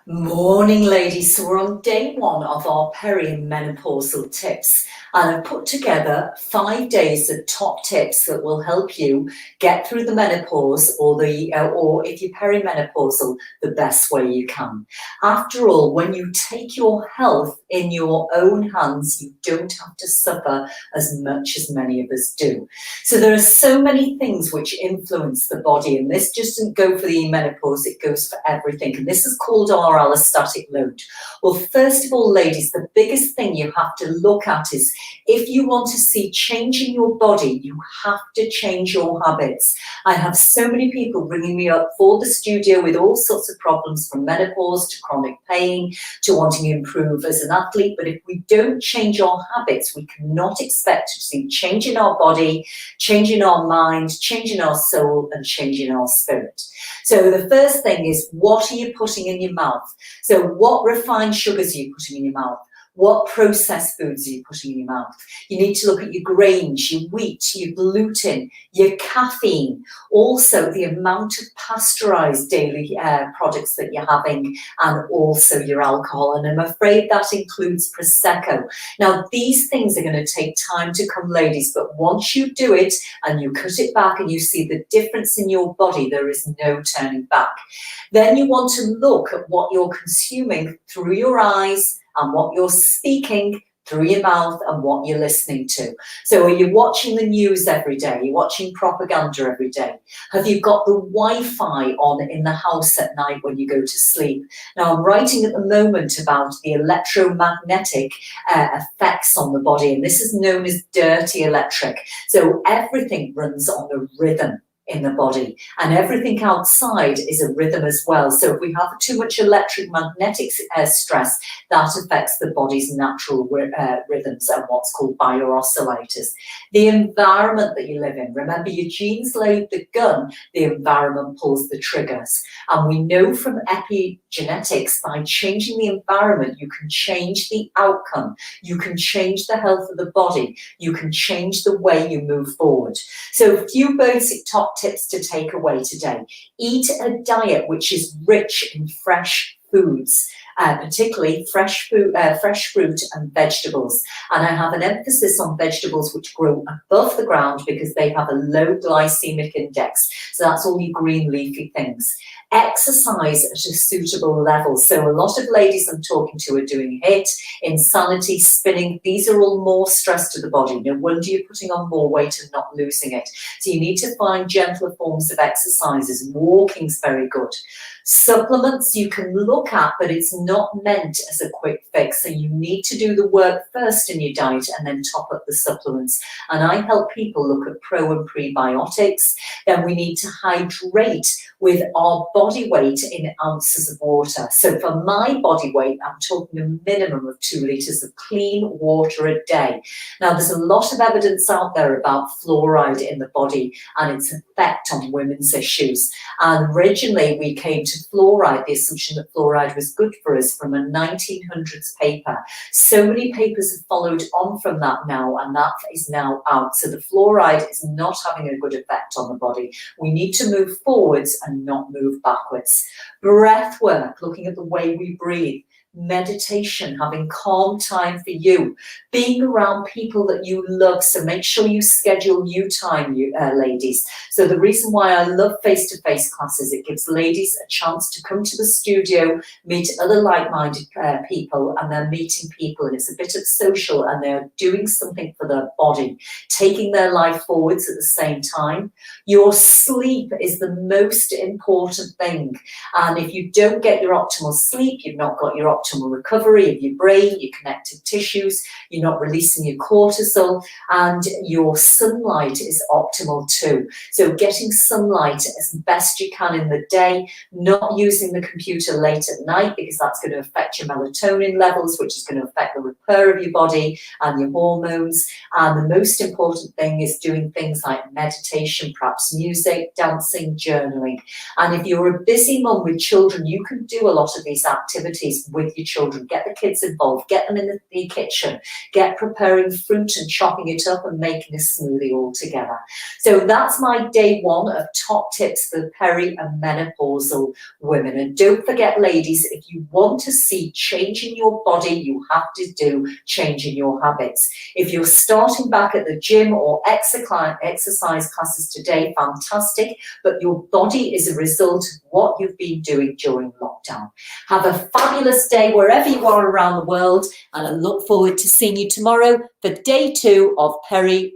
Morning, ladies. So we're on day one of our perimenopausal tips, and I've put together 5 days of top tips that will help you get through the menopause, or if you're perimenopausal, the best way you can. After all, when you take your health in your own hands, you don't have to suffer as much as many of us do. So there are so many things which influence the body, and this just doesn't go for the menopause, it goes for everything. And this is called our allostatic load. Well, first of all, ladies, the biggest thing you have to look at is if you want to see change in your body, you have to change your habits. I have so many people ringing me up for the studio with all sorts of problems, from menopause to chronic pain to wanting to improve as an athlete. But if we don't change our habits, we cannot expect to see change in our body, change in our mind, change in our soul, and change in our spirit. So the first thing is, what are you putting in your mouth? So what refined sugars are you putting in your mouth? What processed foods are you putting in your mouth? You need to look at your grains, your wheat, your gluten, your caffeine, also the amount of pasteurised daily products that you're having, and also your alcohol. And I'm afraid that includes Prosecco. Now, these things are going to take time to come, ladies, but once you do it and you cut it back and you see the difference in your body, there is no turning back. Then you want to look at what you're consuming through your eyes, and what you're speaking through your mouth, and what you're listening to. So are you watching the news every day? Are you watching propaganda every day? Have you got the Wi-Fi on in the house at night when you go to sleep? Now, I'm writing at the moment about the electromagnetic effects on the body, and this is known as dirty electric. So everything runs on a rhythm in the body, and everything outside is a rhythm as well. So if we have too much electromagnetic stress, that affects the body's natural rhythms and what's called biooscillators. The environment that you live in, remember, your genes load the gun, the environment pulls the triggers. And we know from epigenetics, by changing the environment, you can change the outcome, you can change the health of the body, you can change the way you move forward. So a few basic top tips to take away today. Eat a diet which is rich in fresh foods, particularly fresh fruit and vegetables. And I have an emphasis on vegetables which grow above the ground because they have a low glycemic index. So that's all your green leafy things. Exercise at a suitable level. So a lot of ladies I'm talking to are doing HIIT, insanity, spinning. These are all more stress to the body. No wonder you're putting on more weight and not losing it. So you need to find gentler forms of exercises. Walking's very good. Supplements you can look at, but it's not meant as a quick fix. So you need to do the work first in your diet and then top up the supplements. And I help people look at pro and prebiotics. Then we need to hydrate with our body weight in ounces of water. So for my body weight, I'm talking a minimum of 2 litres of clean water a day. Now, there's a lot of evidence out there about fluoride in the body and its effect on women's issues. And originally we came to fluoride, the assumption that fluoride was good for us, from a 1900s paper. So many papers have followed on from that now, and that is now out. So the fluoride is not having a good effect on the body. We need to move forwards and not move backwards. Breath work, looking at the way we breathe. Meditation, having calm time for you, being around people that you love. So make sure you schedule you time, ladies. So the reason why I love face-to-face classes, it gives ladies a chance to come to the studio, meet other like-minded people, and they're meeting people, and it's a bit of social, and they're doing something for their body, taking their life forwards at the same time. Your sleep is the most important thing, and if you don't get your optimal sleep, you've not got your optimal recovery of your brain, your connective tissues, you're not releasing your cortisol, and your sunlight is optimal too. So getting sunlight as best you can in the day, not using the computer late at night because that that's going to affect your melatonin levels, which is going to affect the repair of your body and your hormones. And the most important thing is doing things like meditation, perhaps music, dancing, journaling. And if you're a busy mum with children, you can do a lot of these activities with your children. Get the kids involved, get them in the kitchen, get preparing fruit and chopping it up and making a smoothie all together. So that's my day one of top tips for peri and menopausal women. And don't forget, ladies, if you want to see change in your body, you have to do change in your habits. If you're starting back at the gym or exercise classes today, fantastic, but your body is a result of what you've been doing during lockdown. Have a fabulous day wherever you are around the world, and I look forward to seeing you tomorrow for day 2 of Peri